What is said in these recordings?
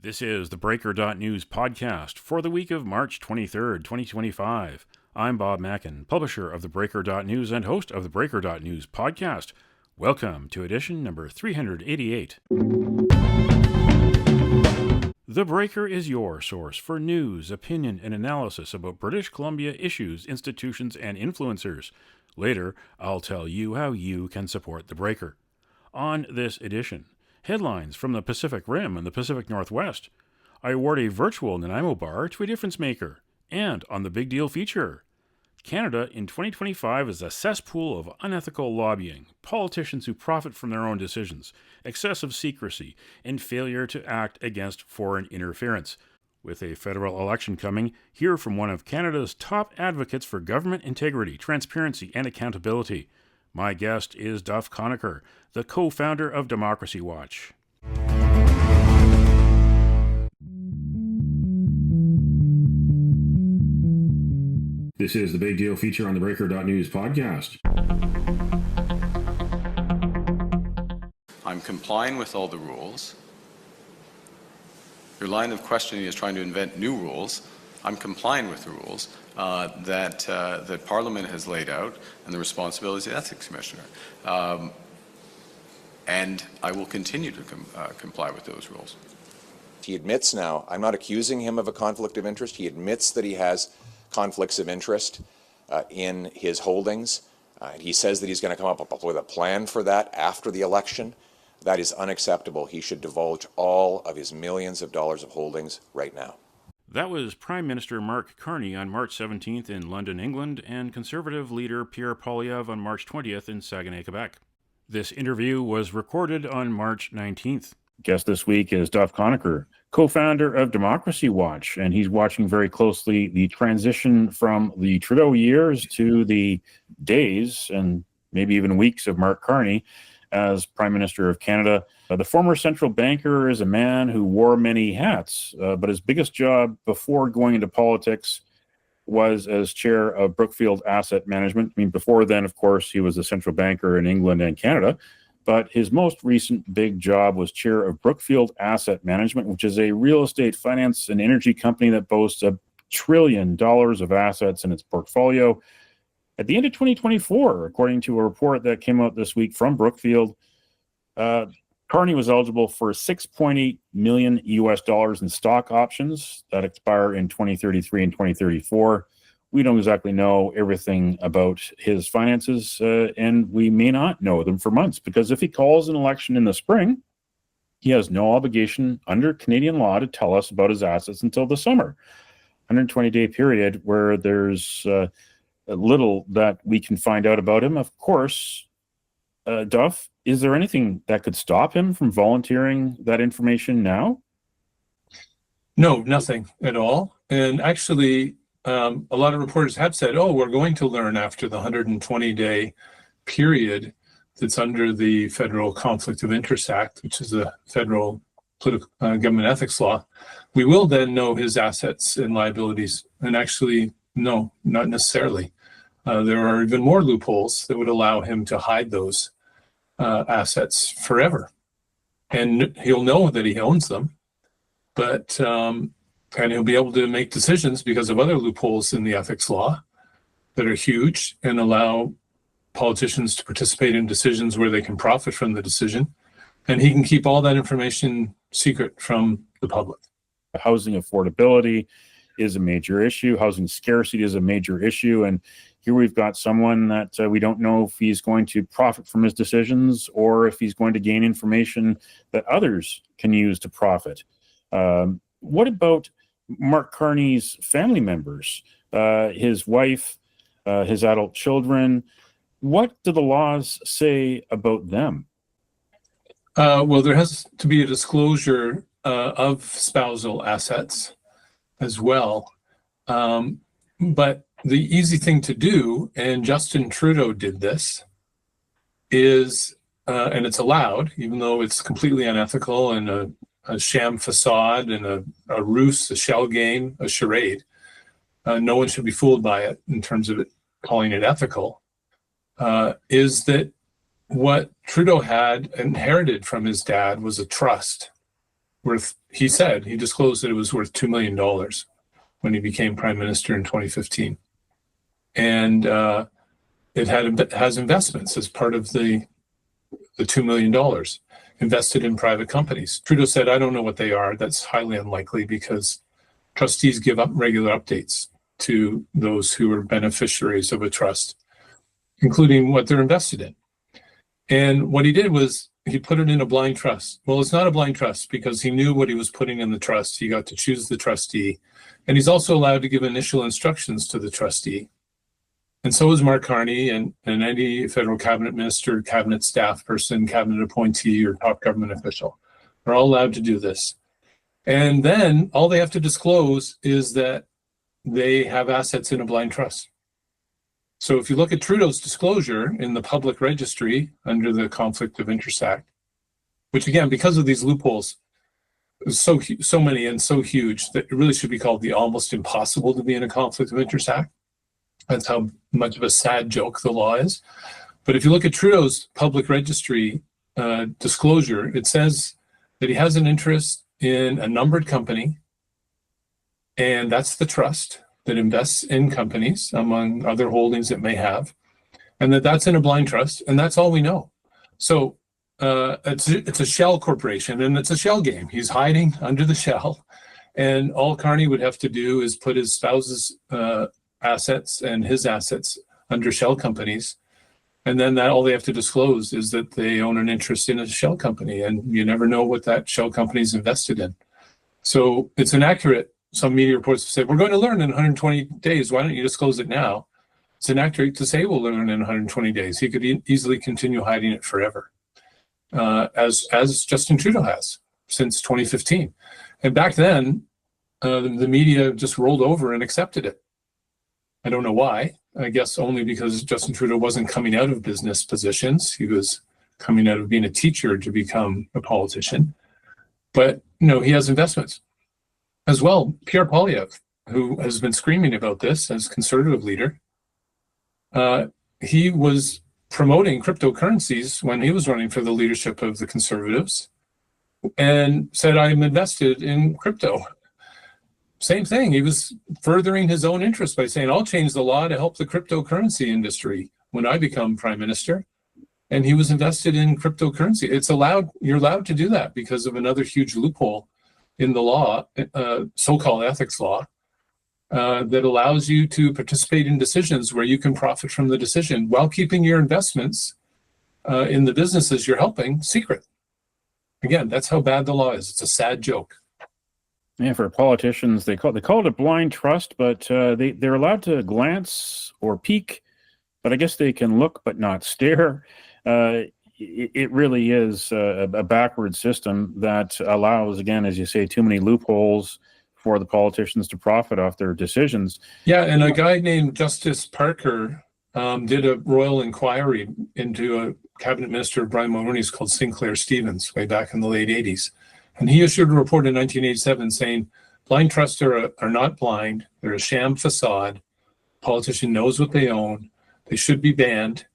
This is the theBreaker.news podcast for the week of March 23rd, 2025. I'm Bob Mackin, publisher of theBreaker.news and host of the theBreaker.news podcast. Welcome to edition number 388. The Breaker is your source for news, opinion, and analysis about British Columbia issues, institutions, and influencers. Later, I'll tell you how you can support The Breaker. On this edition, headlines from the Pacific Rim and the Pacific Northwest. I award a virtual Nanaimo bar to a difference maker. And on the big deal feature, Canada in 2025 is a cesspool of unethical lobbying, politicians who profit from their own decisions, excessive secrecy, and failure to act against foreign interference. With a federal election coming, hear from one of Canada's top advocates for government integrity, transparency, and accountability. My guest is Duff, Conacher, the co-founder of Democracy Watch. This is the big deal feature on the theBreaker.news podcast. I'm complying with all the rules. Your line of questioning is trying to invent new rules. I'm complying with the rules that Parliament has laid out and the responsibilities of the Ethics Commissioner. And I will continue to comply with those rules. He admits now, I'm not accusing him of a conflict of interest. He admits that he has conflicts of interest in his holdings. He says that he's going to come up with a plan for that after the election. That is unacceptable. He should divulge all of his millions of dollars of holdings right now. That was Prime Minister Mark Carney on March 17th in London, England, and Conservative leader Pierre Poilievre on March 20th in Saguenay, Quebec. This interview was recorded on March 19th. Guest this week is Duff Conacher, co-founder of Democracy Watch, and he's watching very closely the transition from the Trudeau years to the days and maybe even weeks of Mark Carney as Prime Minister of Canada. The former central banker is a man who wore many hats, but his biggest job before going into politics was as chair of Brookfield Asset Management. I mean, before then, of course, he was a central banker in England and Canada, but his most recent big job was chair of Brookfield Asset Management, which is a real estate, finance, and energy company that boasts $1 trillion of assets in its portfolio. At the end of 2024, according to a report that came out this week from Brookfield, Carney was eligible for $6.8 million in stock options that expire in 2033 and 2034. We don't exactly know everything about his finances, and we may not know them for months, because if he calls an election in the spring, he has no obligation under Canadian law to tell us about his assets until the summer. 120-day period where there's little that we can find out about him. Of course, Duff, is there anything that could stop him from volunteering that information now? No, nothing at all. And actually, a lot of reporters have said, oh, we're going to learn after the 120-day period that's under the Federal Conflict of Interest Act, which is a federal political government ethics law. We will then know his assets and liabilities. And actually, no, not necessarily. There are even more loopholes that would allow him to hide those assets forever. And he'll know that he owns them, but and he'll be able to make decisions because of other loopholes in the ethics law that are huge and allow politicians to participate in decisions where they can profit from the decision. And he can keep all that information secret from the public. Housing affordability is a major issue. Housing scarcity is a major issue. And here we've got someone that we don't know if he's going to profit from his decisions or if he's going to gain information that others can use to profit. What about Mark Carney's family members, his wife, his adult children? What do the laws say about them? Well, there has to be a disclosure of spousal assets as well. But the easy thing to do, and Justin Trudeau did this, is, and it's allowed, even though it's completely unethical and a sham facade and a ruse, a shell game, a charade. No one should be fooled by it in terms of it calling it ethical, is that what Trudeau had inherited from his dad was a trust worth, he disclosed that it was worth $2 million when he became prime minister in 2015. And it has investments as part of the $2 million invested in private companies. Trudeau said, I don't know what they are. That's highly unlikely because trustees give up regular updates to those who are beneficiaries of a trust, including what they're invested in. And what he did was he put it in a blind trust. Well, it's not a blind trust because he knew what he was putting in the trust. He got to choose the trustee. And he's also allowed to give initial instructions to the trustee. And so is Mark Carney and any federal cabinet minister, cabinet staff person, cabinet appointee, or top government official. They're all allowed to do this. And then all they have to disclose is that they have assets in a blind trust. So if you look at Trudeau's disclosure in the public registry under the Conflict of Interest Act, which again, because of these loopholes, is so many and so huge that it really should be called the almost impossible to be in a Conflict of Interest Act. That's how much of a sad joke the law is. But if you look at Trudeau's public registry disclosure, it says that he has an interest in a numbered company, and that's the trust that invests in companies, among other holdings it may have, and that's in a blind trust, and that's all we know. So it's a shell corporation, and it's a shell game. He's hiding under the shell, and all Carney would have to do is put his spouse's assets and his assets under shell companies, and then all they have to disclose is that they own an interest in a shell company, and you never know what that shell company is invested in. So it's inaccurate. Some media reports have said, we're going to learn in 120 days. Why don't you disclose it now? It's inaccurate to say we'll learn in 120 days. He could easily continue hiding it forever, as Justin Trudeau has since 2015. And back then, the media just rolled over and accepted it. I don't know why. I guess only because Justin Trudeau wasn't coming out of business positions. He was coming out of being a teacher to become a politician. But, he has investments. As well, Pierre Poilievre, who has been screaming about this as conservative leader, he was promoting cryptocurrencies when he was running for the leadership of the Conservatives and said, I'm invested in crypto. Same thing. He was furthering his own interest by saying, I'll change the law to help the cryptocurrency industry when I become prime minister. And he was invested in cryptocurrency. You're allowed to do that because of another huge loophole in the law, so-called ethics law, that allows you to participate in decisions where you can profit from the decision while keeping your investments in the businesses you're helping secret. Again, that's how bad the law is. It's a sad joke. Yeah, for politicians, they call it a blind trust, but they're allowed to glance or peek, but I guess they can look but not stare. It really is a backward system that allows, again, as you say, too many loopholes for the politicians to profit off their decisions. Yeah, and a guy named Justice Parker did a royal inquiry into a cabinet minister of Brian Mulroney's called Sinclair Stevens way back in the late 80s. And he issued a report in 1987 saying blind trusts are not blind. They're a sham facade. Politician knows what they own. They should be banned.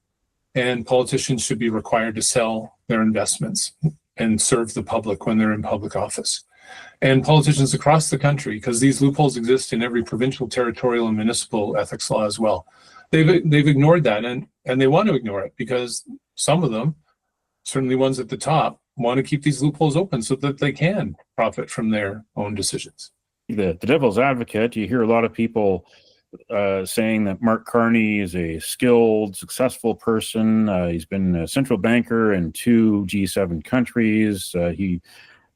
And politicians should be required to sell their investments and serve the public when they're in public office. And politicians across the country, because these loopholes exist in every provincial, territorial, and municipal ethics law as well, they've ignored that, and they want to ignore it because some of them, certainly ones at the top, want to keep these loopholes open so that they can profit from their own decisions. The devil's advocate, you hear a lot of people saying that Mark Carney is a skilled, successful person. He's been a central banker in 2 G7 countries. He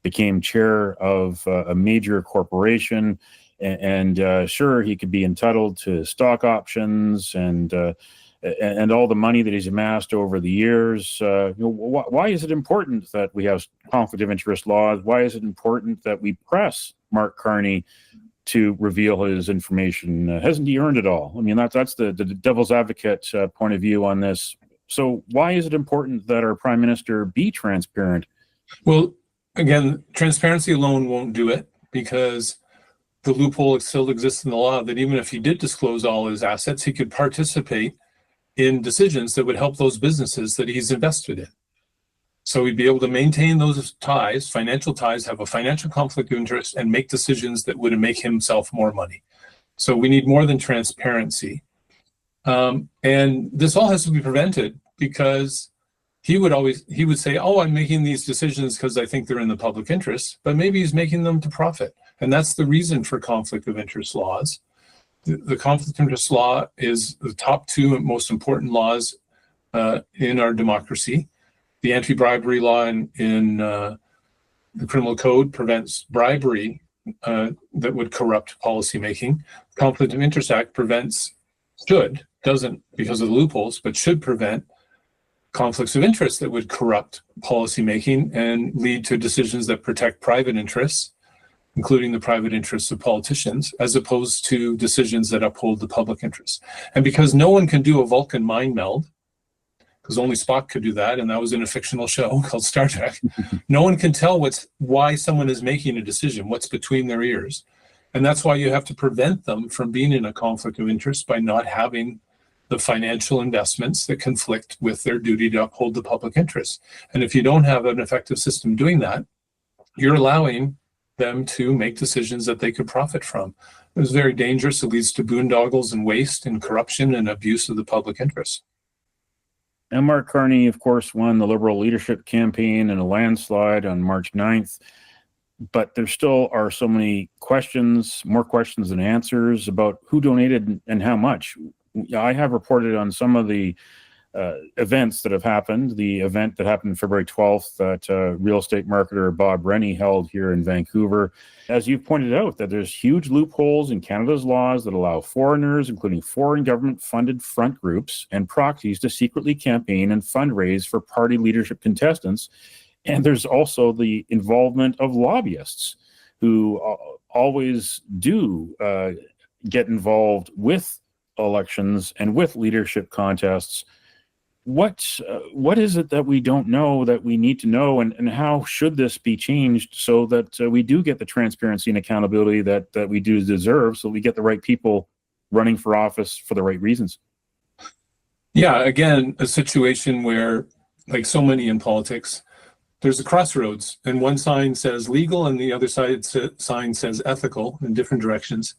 became chair of a major corporation, and sure, he could be entitled to stock options and all the money that he's amassed over the years. Why is it important that we have conflict of interest laws? Why is it important that we press Mark Carney to reveal his information? Hasn't he earned it all? I mean, that's the devil's advocate point of view on this. So why is it important that our prime minister be transparent? Well, again, transparency alone won't do it because the loophole still exists in the law that even if he did disclose all his assets, he could participate in decisions that would help those businesses that he's invested in. So he'd be able to maintain those ties, financial ties, have a financial conflict of interest, and make decisions that would make himself more money. So we need more than transparency. And this all has to be prevented because he would say, oh, I'm making these decisions because I think they're in the public interest, but maybe he's making them to profit. And that's the reason for conflict of interest laws. The conflict of interest law is the top two most important laws in our democracy. The anti-bribery law in the criminal code prevents bribery that would corrupt policymaking. Conflict of Interest Act doesn't because of the loopholes, but should prevent conflicts of interest that would corrupt policymaking and lead to decisions that protect private interests, including the private interests of politicians, as opposed to decisions that uphold the public interest. And because no one can do a Vulcan mind meld, because only Spock could do that, and that was in a fictional show called Star Trek. No one can tell why someone is making a decision, what's between their ears. And that's why you have to prevent them from being in a conflict of interest by not having the financial investments that conflict with their duty to uphold the public interest. And if you don't have an effective system doing that, you're allowing them to make decisions that they could profit from. It's very dangerous. It leads to boondoggles and waste and corruption and abuse of the public interest. And Mark Carney, of course, won the Liberal leadership campaign in a landslide on March 9th. But there still are so many questions, more questions than answers about who donated and how much. I have reported on some of the events that have happened. The event that happened February 12th that real estate marketer Bob Rennie held here in Vancouver. As you've pointed out, that there's huge loopholes in Canada's laws that allow foreigners, including foreign government-funded front groups and proxies, to secretly campaign and fundraise for party leadership contestants. And there's also the involvement of lobbyists who always do get involved with elections and with leadership contests. What is it that we don't know that we need to know, and how should this be changed so that we do get the transparency and accountability that we do deserve, so we get the right people running for office for the right reasons? Yeah, again, a situation where, like so many in politics, there's a crossroads, and one sign says legal and the other sign says ethical in different directions.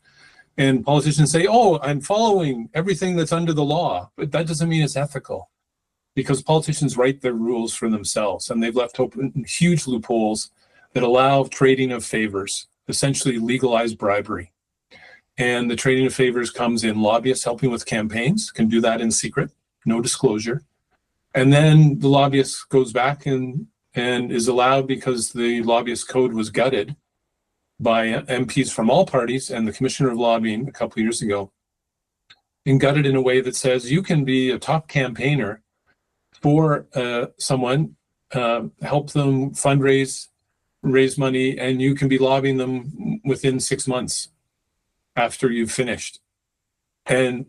And politicians say, oh, I'm following everything that's under the law, but that doesn't mean it's ethical, because politicians write their rules for themselves, and they've left open huge loopholes that allow trading of favors, essentially legalized bribery. And the trading of favors comes in lobbyists helping with campaigns, can do that in secret, no disclosure. And then the lobbyist goes back and is allowed, because the lobbyist code was gutted by MPs from all parties and the Commissioner of Lobbying a couple of years ago, and gutted in a way that says you can be a top campaigner for someone, help them fundraise, raise money, and you can be lobbying them within 6 months after you've finished. And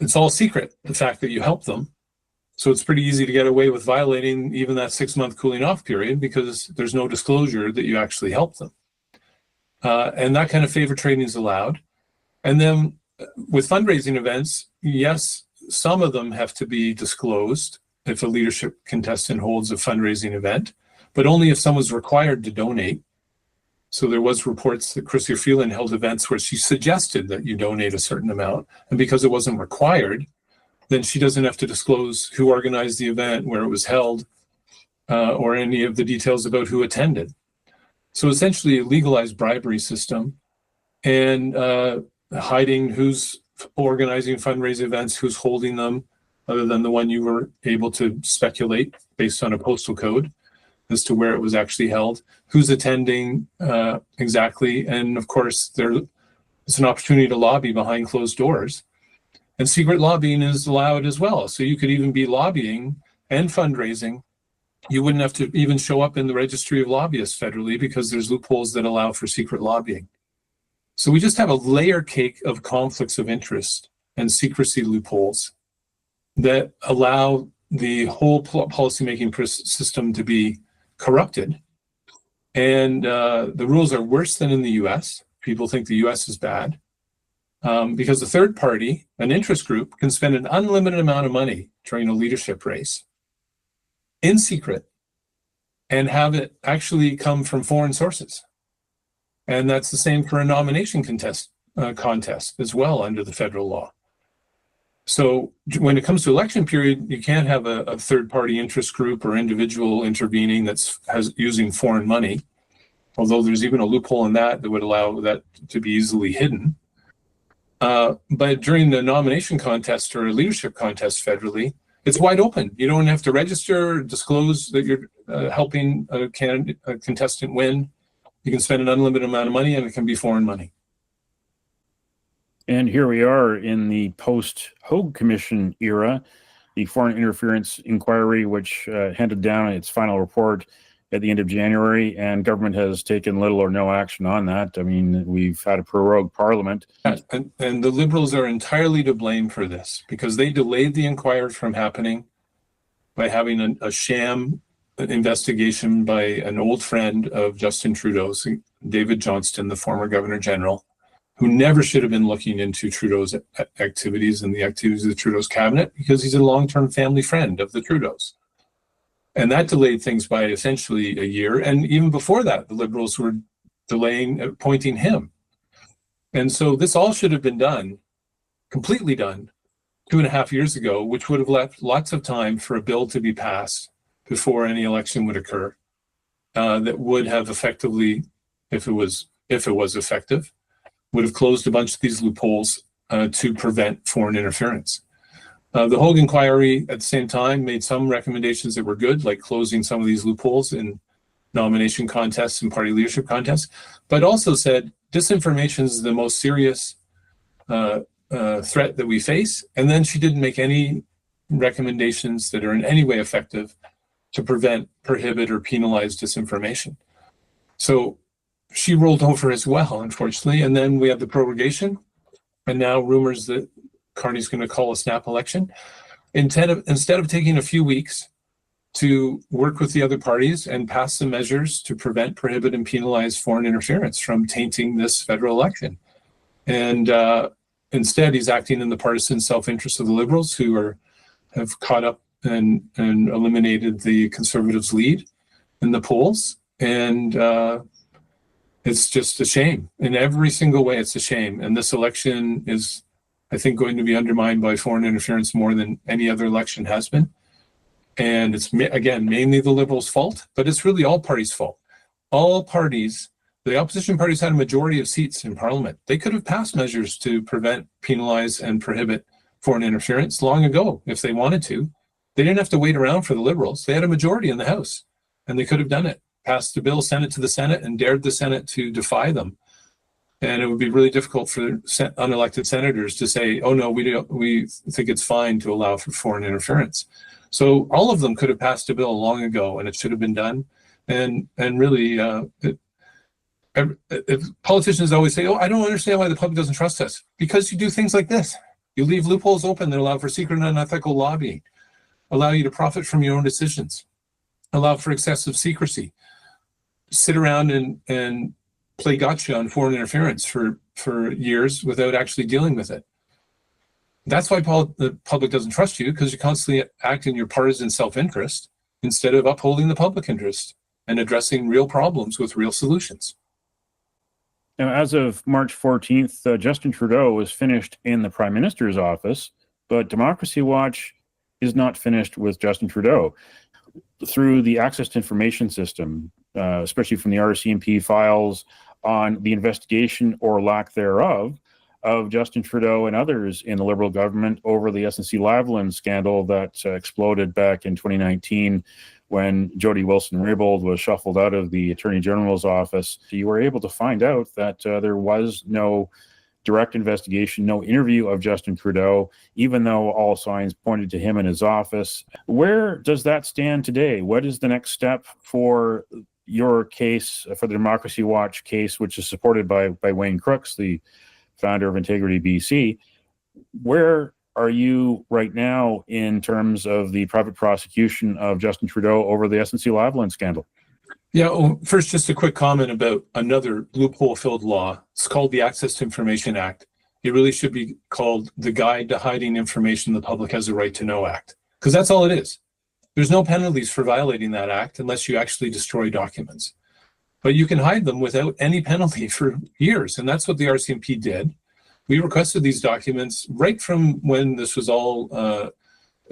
it's all secret, the fact that you help them. So it's pretty easy to get away with violating even that 6-month cooling off period, because there's no disclosure that you actually help them. And that kind of favor trading is allowed. And then with fundraising events, yes, some of them have to be disclosed if a leadership contestant holds a fundraising event, but only if someone's required to donate. So there was reports that Chrysler Freeland held events where she suggested that you donate a certain amount, and because it wasn't required, then she doesn't have to disclose who organized the event, where it was held, or any of the details about who attended. So essentially a legalized bribery system, and hiding who's organizing fundraising events, who's holding them, other than the one you were able to speculate based on a postal code as to where it was actually held, who's attending exactly. And of course, it's an opportunity to lobby behind closed doors. And secret lobbying is allowed as well. So you could even be lobbying and fundraising. You wouldn't have to even show up in the registry of lobbyists federally, because there's loopholes that allow for secret lobbying. So we just have a layer cake of conflicts of interest and secrecy loopholes that allow the whole policymaking system to be corrupted. And the rules are worse than in the US. People think the US is bad. Because a third party, an interest group, can spend an unlimited amount of money during a leadership race in secret and have it actually come from foreign sources. And that's the same for a nomination contest as well under the federal law. So when it comes to election period, you can't have a third-party interest group or individual intervening that's using foreign money, although there's even a loophole in that would allow that to be easily hidden. But during the nomination contest or a leadership contest federally, it's wide open. You don't have to register or disclose that you're helping a contestant win. You can spend an unlimited amount of money, and it can be foreign money. And here we are in the post-Hogue Commission era, the foreign interference inquiry, which handed down its final report at the end of January, and government has taken little or no action on that. I mean, we've had a prorogue parliament. And the Liberals are entirely to blame for this, because they delayed the inquiry from happening by having a sham investigation by an old friend of Justin Trudeau's, David Johnston, the former Governor General, who never should have been looking into Trudeau's activities and the activities of Trudeau's cabinet, because he's a long-term family friend of the Trudeaus. And that delayed things by essentially a year. And even before that, the Liberals were delaying appointing him. And so this all should have been done, completely done, 2.5 years ago, which would have left lots of time for a bill to be passed before any election would occur. That would have effectively, if it was effective, would have closed a bunch of these loopholes to prevent foreign interference. The Hogue inquiry, at the same time, made some recommendations that were good, like closing some of these loopholes in nomination contests and party leadership contests, but also said disinformation is the most serious threat that we face. And then she didn't make any recommendations that are in any way effective to prevent, prohibit, or penalize disinformation. So she rolled over as well, unfortunately. And then we have the prorogation, and now rumors that Carney's going to call a snap election. Instead of taking a few weeks to work with the other parties and pass some measures to prevent, prohibit, and penalize foreign interference from tainting this federal election. And instead, he's acting in the partisan self-interest of the Liberals, who have caught up and eliminated the Conservatives' lead in the polls. And it's just a shame. In every single way, it's a shame. And this election is, I think, going to be undermined by foreign interference more than any other election has been. And it's, again, mainly the Liberals' fault, but it's really all parties' fault. All parties, the opposition parties had a majority of seats in Parliament. They could have passed measures to prevent, penalize, and prohibit foreign interference long ago if they wanted to. They didn't have to wait around for the Liberals. They had a majority in the House, and they could have done it. Passed the bill, sent it to the Senate, and dared the Senate to defy them. And it would be really difficult for unelected senators to say, "Oh no, we think it's fine to allow for foreign interference." So all of them could have passed a bill long ago, and it should have been done. And really, if politicians always say, "Oh, I don't understand why the public doesn't trust us," because you do things like this. You leave loopholes open that allow for secret and unethical lobbying, allow you to profit from your own decisions, allow for excessive secrecy, sit around and play gotcha on foreign interference for years without actually dealing with it. That's why the public doesn't trust you, because you constantly act in your partisan self-interest instead of upholding the public interest and addressing real problems with real solutions. Now, as of March 14th, Justin Trudeau was finished in the Prime Minister's office, but Democracy Watch is not finished with Justin Trudeau. Through the access to information system, especially from the RCMP files on the investigation or lack thereof of Justin Trudeau and others in the Liberal government over the SNC-Lavalin scandal that exploded back in 2019 when Jody Wilson-Raybould was shuffled out of the Attorney General's office. You were able to find out that there was no direct investigation, no interview of Justin Trudeau, even though all signs pointed to him in his office. Where does that stand today? What is the next step for your case, for the Democracy Watch case, which is supported by Wayne Crooks, the founder of Integrity BC? Where are you right now in terms of the private prosecution of Justin Trudeau over the SNC-Lavalin scandal? Yeah, well, first, just a quick comment about another loophole-filled law. It's called the Access to Information Act. It really should be called the Guide to Hiding Information the Public Has a Right to Know Act, because that's all it is. There's no penalties for violating that act unless you actually destroy documents. But you can hide them without any penalty for years, and that's what the RCMP did. We requested these documents right from when this was all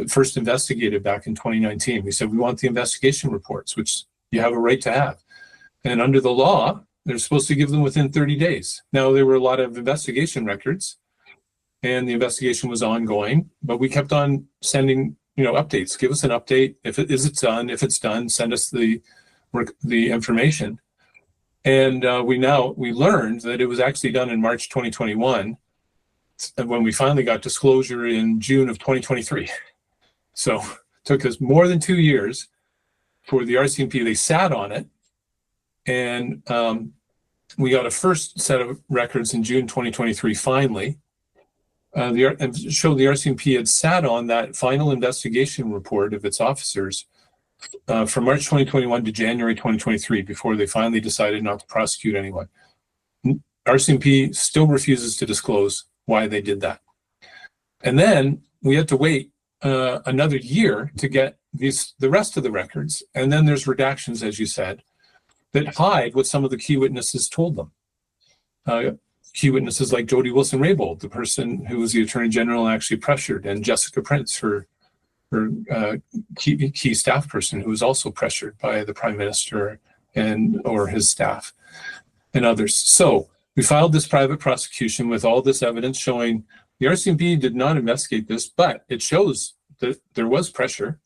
first investigated back in 2019. We said we want the investigation reports, which you have a right to have. And under the law, they're supposed to give them within 30 days. Now, there were a lot of investigation records, and the investigation was ongoing, but we kept on sending updates. Give us an update. If it's done, if it's done, send us the information. And we learned that it was actually done in March 2021, when we finally got disclosure in June of 2023. So it took us more than 2 years for the RCMP. They sat on it, and we got a first set of records in June 2023, finally. And showed the RCMP had sat on that final investigation report of its officers from March 2021 to January 2023 before they finally decided not to prosecute anyone. RCMP still refuses to disclose why they did that. And then we had to wait another year to get the rest of the records. And then there's redactions, as you said, that hide what some of the key witnesses told them. Key witnesses like Jody Wilson-Raybould, the person who was the Attorney General and actually pressured, and Jessica Prince, her key staff person, who was also pressured by the Prime Minister or his staff and others. So we filed this private prosecution with all this evidence showing the RCMP did not investigate this, but it shows that there was pressure.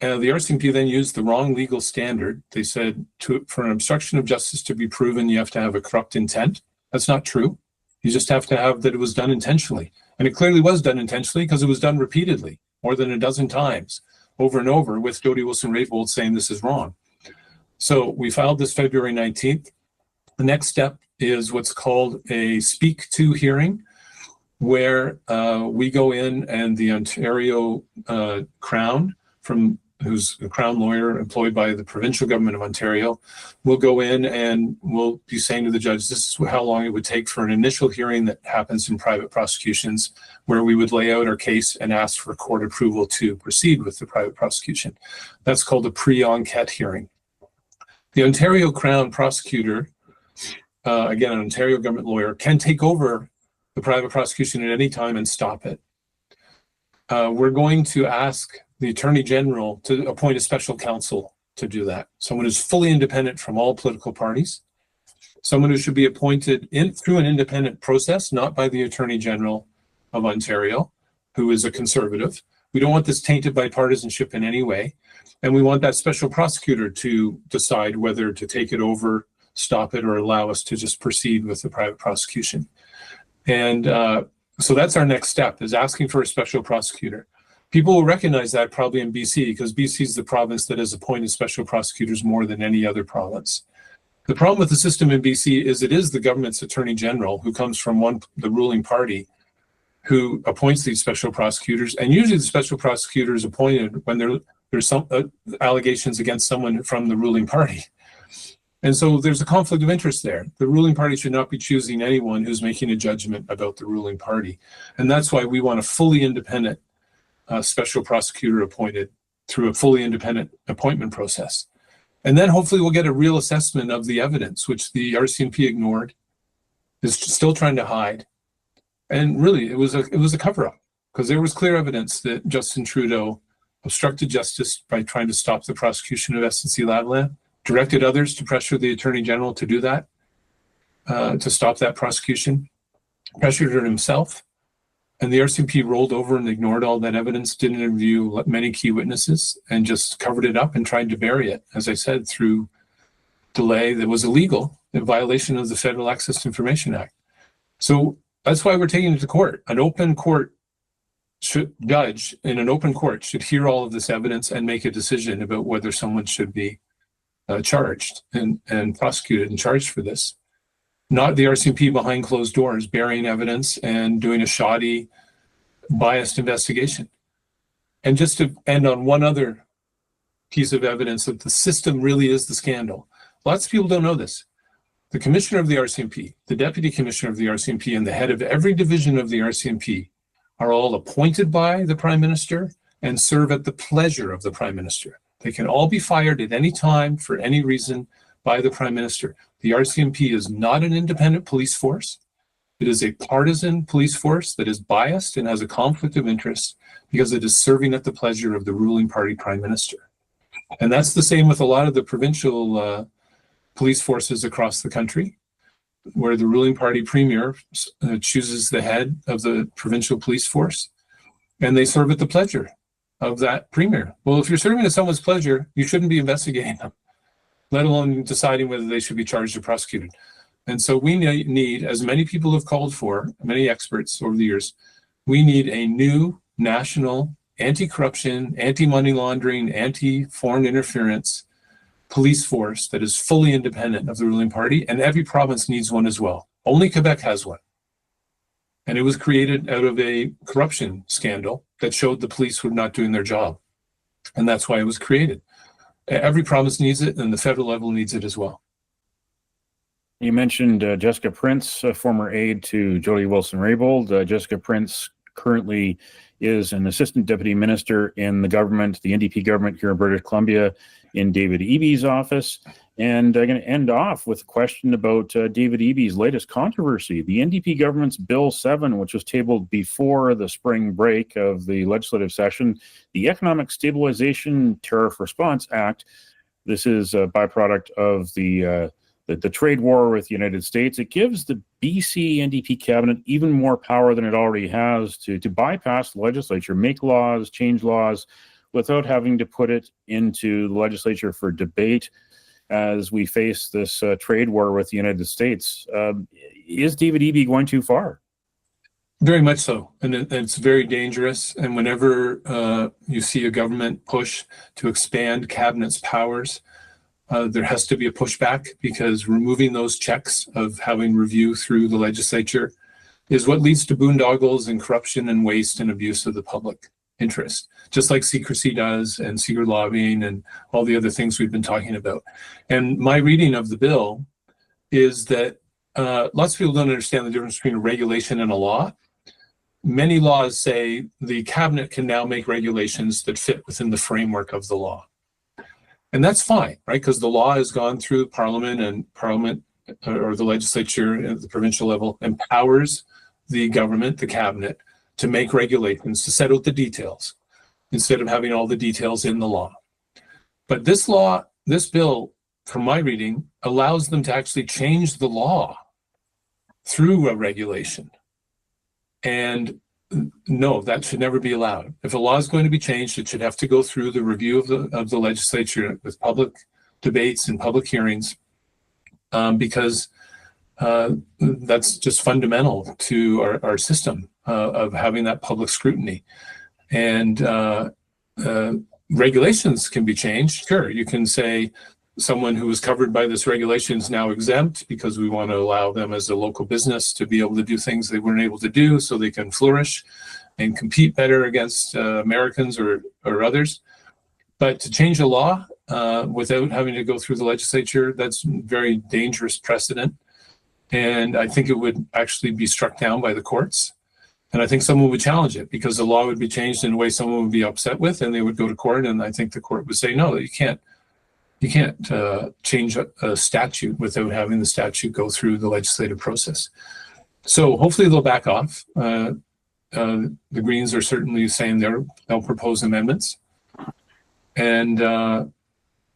And the RCMP then used the wrong legal standard. They said for an obstruction of justice to be proven, you have to have a corrupt intent. That's not true. You just have to have that it was done intentionally. And it clearly was done intentionally because it was done repeatedly, more than a dozen times, over and over, with Jody Wilson-Raybould saying this is wrong. So we filed this February 19th. The next step is what's called a speak to hearing, where we go in and the Ontario Crown, who's a Crown lawyer employed by the provincial government of Ontario, will go in and we'll be saying to the judge, this is how long it would take for an initial hearing that happens in private prosecutions, where we would lay out our case and ask for court approval to proceed with the private prosecution. That's called a pre-enquête hearing. The Ontario Crown prosecutor, again, an Ontario government lawyer, can take over the private prosecution at any time and stop it. We're going to ask the Attorney General to appoint a special counsel to do that. Someone who's fully independent from all political parties. Someone who should be appointed through an independent process, not by the Attorney General of Ontario, who is a conservative. We don't want this tainted by partisanship in any way. And we want that special prosecutor to decide whether to take it over, stop it, or allow us to just proceed with the private prosecution. And so that's our next step, is asking for a special prosecutor. People will recognize that probably in BC, because BC is the province that has appointed special prosecutors more than any other province. The problem with the system in BC is it is the government's Attorney General, who comes from the ruling party, who appoints these special prosecutors. And usually the special prosecutor is appointed when there's some allegations against someone from the ruling party. And so there's a conflict of interest there. The ruling party should not be choosing anyone who's making a judgment about the ruling party. And that's why we want a fully independent special prosecutor appointed through a fully independent appointment process. And then hopefully we'll get a real assessment of the evidence, which the RCMP ignored, is still trying to hide. And really, it was a cover-up, because there was clear evidence that Justin Trudeau obstructed justice by trying to stop the prosecution of SNC-Lavalin, directed others to pressure the Attorney General to do that, to stop that prosecution, pressured her himself. And the RCMP rolled over and ignored all that evidence, didn't interview many key witnesses, and just covered it up and tried to bury it, as I said, through delay that was illegal, in violation of the Federal Access to Information Act. So that's why we're taking it to court. An open court judge in an open court should hear all of this evidence and make a decision about whether someone should be charged and prosecuted and charged for this. Not the RCMP behind closed doors, burying evidence and doing a shoddy, biased investigation. And just to end on one other piece of evidence that the system really is the scandal. Lots of people don't know this. The commissioner of the RCMP, the deputy commissioner of the RCMP, and the head of every division of the RCMP are all appointed by the Prime Minister and serve at the pleasure of the Prime Minister. They can all be fired at any time for any reason by the Prime Minister. The RCMP is not an independent police force. It is a partisan police force that is biased and has a conflict of interest because it is serving at the pleasure of the ruling party Prime Minister. And that's the same with a lot of the provincial police forces across the country, where the ruling party premier chooses the head of the provincial police force, and they serve at the pleasure of that premier. Well, if you're serving at someone's pleasure, you shouldn't be investigating them, let alone deciding whether they should be charged or prosecuted. And so we need, as many people have called for, many experts over the years, we need a new national anti-corruption, anti-money laundering, anti-foreign interference police force that is fully independent of the ruling party, and every province needs one as well. Only Quebec has one. And it was created out of a corruption scandal that showed the police were not doing their job. And that's why it was created. Every province needs it, and the federal level needs it as well. You mentioned Jessica Prince, a former aide to Jody Wilson-Raybould. Jessica Prince currently is an assistant deputy minister in the government, the NDP government here in British Columbia, in David Eby's office. And I'm going to end off with a question about David Eby's latest controversy. The NDP government's Bill 7, which was tabled before the spring break of the legislative session, the Economic Stabilization Tariff Response Act. This is a byproduct of the trade war with the United States. It gives the BC NDP cabinet even more power than it already has to bypass the legislature, make laws, change laws, without having to put it into the legislature for debate as we face this trade war with the United States. Is David Eby going too far? Very much so. And it's very dangerous. And whenever you see a government push to expand cabinet's powers, there has to be a pushback, because removing those checks of having review through the legislature is what leads to boondoggles and corruption and waste and abuse of the public interest, just like secrecy does, and secret lobbying and all the other things we've been talking about. And my reading of the bill is that lots of people don't understand the difference between a regulation and a law. Many laws say the cabinet can now make regulations that fit within the framework of the law. And that's fine, right? Because the law has gone through Parliament, and Parliament or the legislature at the provincial level empowers the government, the cabinet, to make regulations, to set out the details, instead of having all the details in the law. But this bill, from my reading, allows them to actually change the law through a regulation. And no, that should never be allowed. If a law is going to be changed, it should have to go through the review of the legislature with public debates and public hearings, because that's just fundamental to our system of having that public scrutiny. And regulations can be changed. Sure, you can say someone who was covered by this regulation is now exempt because we want to allow them as a local business to be able to do things they weren't able to do so they can flourish and compete better against Americans or others. But to change a law without having to go through the legislature, that's a very dangerous precedent. And I think it would actually be struck down by the courts. And I think someone would challenge it, because the law would be changed in a way someone would be upset with, and they would go to court. And I think the court would say, no, you can't change a statute without having the statute go through the legislative process. So hopefully they'll back off. The Greens are certainly saying they'll propose amendments. And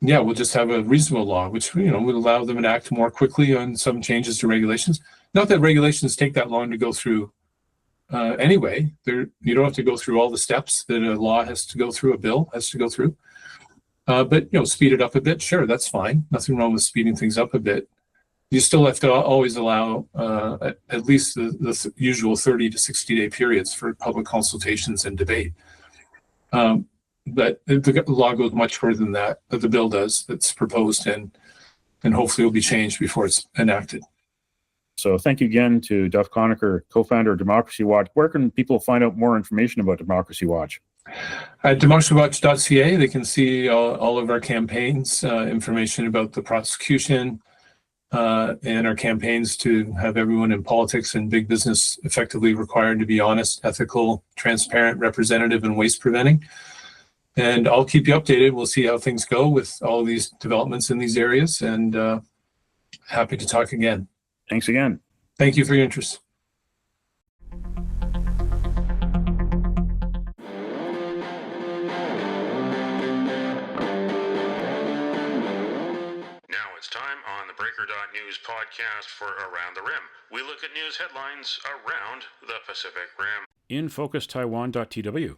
we'll just have a reasonable law, which would allow them to act more quickly on some changes to regulations. Not that regulations take that long to go through anyway. You don't have to go through all the steps that a law has to go through, a bill has to go through. But speed it up a bit, sure, that's fine. Nothing wrong with speeding things up a bit. You still have to always allow at least the usual 30 to 60-day periods for public consultations and debate. But the law goes much further than that the bill does, that's proposed, and hopefully will be changed before it's enacted. So thank you again to Duff Conacher, co-founder of Democracy Watch. Where can people find out more information about Democracy Watch? At democracywatch.ca, they can see all of our campaigns, information about the prosecution, and our campaigns to have everyone in politics and big business effectively required to be honest, ethical, transparent, representative, and waste preventing. And I'll keep you updated. We'll see how things go with all these developments in these areas, and happy to talk again. Thanks again. Thank you for your interest. Now it's time on the Breaker.news podcast for Around the Rim. We look at news headlines around the Pacific Rim. In Focus Taiwan.tw.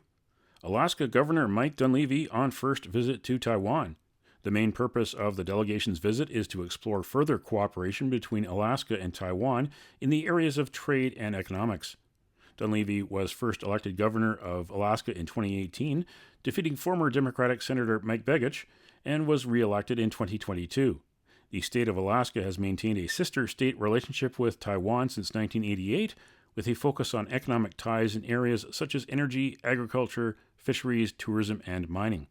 Alaska Governor Mike Dunleavy on first visit to Taiwan. The main purpose of the delegation's visit is to explore further cooperation between Alaska and Taiwan in the areas of trade and economics. Dunleavy was first elected governor of Alaska in 2018, defeating former Democratic Senator Mike Begich, and was re-elected in 2022. The state of Alaska has maintained a sister state relationship with Taiwan since 1988, with a focus on economic ties in areas such as energy, agriculture, fisheries, tourism, and mining.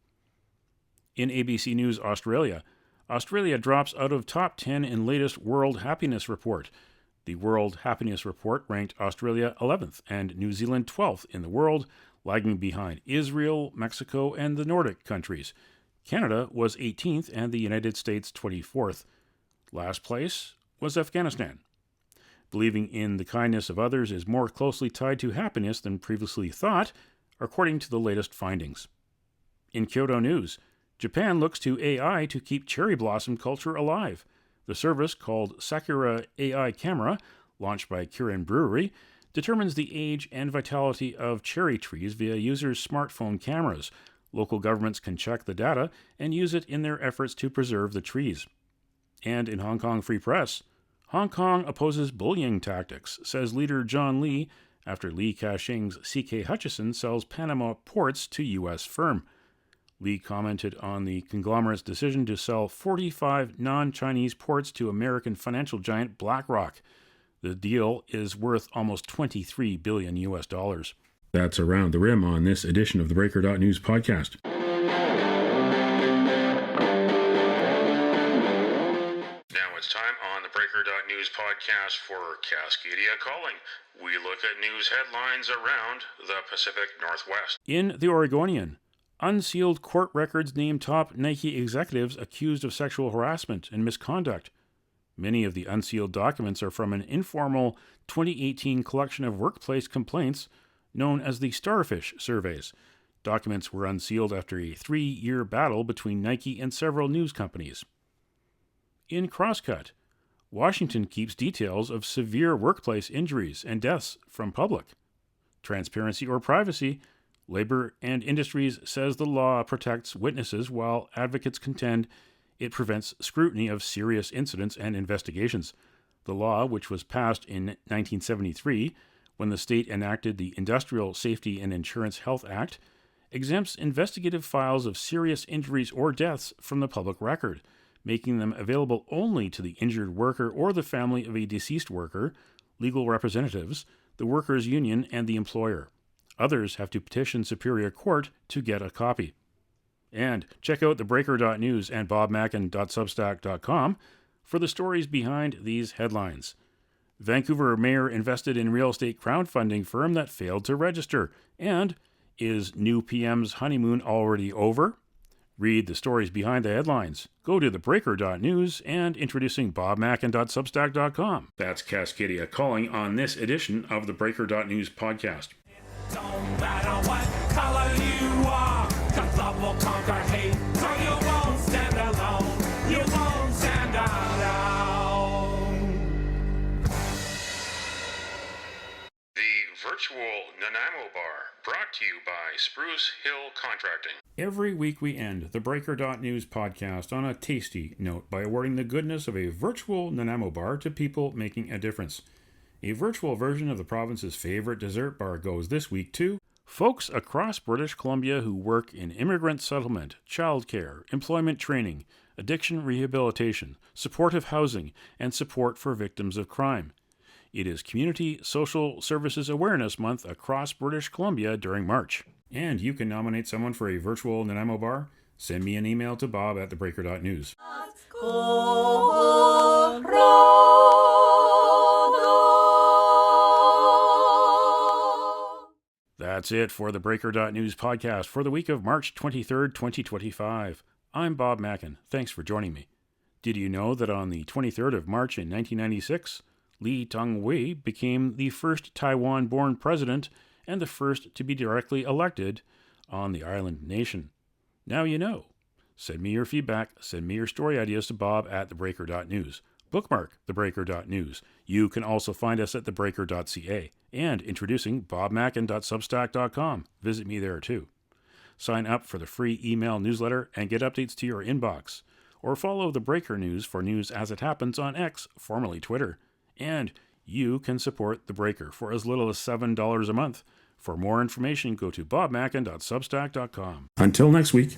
In ABC News Australia, Australia drops out of top 10 in latest World Happiness Report. The World Happiness Report ranked Australia 11th and New Zealand 12th in the world, lagging behind Israel, Mexico, and the Nordic countries. Canada was 18th and the United States 24th. Last place was Afghanistan. Believing in the kindness of others is more closely tied to happiness than previously thought, according to the latest findings. In Kyoto News, Japan looks to AI to keep cherry blossom culture alive. The service, called Sakura AI Camera, launched by Kirin Brewery, determines the age and vitality of cherry trees via users' smartphone cameras. Local governments can check the data and use it in their efforts to preserve the trees. And in Hong Kong Free Press, Hong Kong opposes bullying tactics, says leader John Lee, after Li Ka-shing's C.K. Hutchison sells Panama ports to U.S. firm. Lee commented on the conglomerate's decision to sell 45 non-Chinese ports to American financial giant BlackRock. The deal is worth almost $23 billion US. That's Around the Rim on this edition of the Breaker.news podcast. Now it's time on the Breaker.news podcast for Cascadia Calling. We look at news headlines around the Pacific Northwest. In the Oregonian, unsealed court records name top Nike executives accused of sexual harassment and misconduct. Many of the unsealed documents are from an informal 2018 collection of workplace complaints known as the Starfish Surveys. Documents were unsealed after a 3-year battle between Nike and several news companies. In Crosscut, Washington keeps details of severe workplace injuries and deaths from public. Transparency or privacy? Labor and Industries says the law protects witnesses while advocates contend it prevents scrutiny of serious incidents and investigations. The law, which was passed in 1973 when the state enacted the Industrial Safety and Insurance Health Act, exempts investigative files of serious injuries or deaths from the public record, making them available only to the injured worker or the family of a deceased worker, legal representatives, the workers' union, and the employer. Others have to petition Superior Court to get a copy. And check out theBreaker.news and bobmackin.substack.com for the stories behind these headlines. Vancouver mayor invested in real estate crowdfunding firm that failed to register. And is new PM's honeymoon already over? Read the stories behind the headlines. Go to theBreaker.news and introducing bobmackin.substack.com. That's Cascadia Calling on this edition of the Breaker.news podcast. Don't matter what color you are, 'cause love will conquer hate, so you won't stand alone, you won't stand alone. The Virtual Nanaimo Bar, brought to you by Spruce Hill Contracting. Every week we end the Breaker.news podcast on a tasty note by awarding the goodness of a virtual Nanaimo bar to people making a difference. A virtual version of the province's favorite dessert bar goes this week to folks across British Columbia who work in immigrant settlement, childcare, employment training, addiction rehabilitation, supportive housing, and support for victims of crime. It is Community Social Services Awareness Month across British Columbia during March. And you can nominate someone for a virtual Nanaimo bar. Send me an email to bob@theBreaker.news. That's it for the Breaker.news podcast for the week of March 23rd, 2025. I'm Bob Mackin. Thanks for joining me. Did you know that on the 23rd of March in 1996, Lee Teng-hui became the first Taiwan-born president and the first to be directly elected on the island nation? Now you know. Send me your feedback. Send me your story ideas to Bob at theBreaker.news. Bookmark theBreaker.news. You can also find us at theBreaker.ca and introducing bobmackin.substack.com. Visit me there too. Sign up for the free email newsletter and get updates to your inbox. Or follow The Breaker News for news as it happens on X, formerly Twitter. And you can support The Breaker for as little as $7 a month. For more information, go to bobmackin.substack.com. Until next week.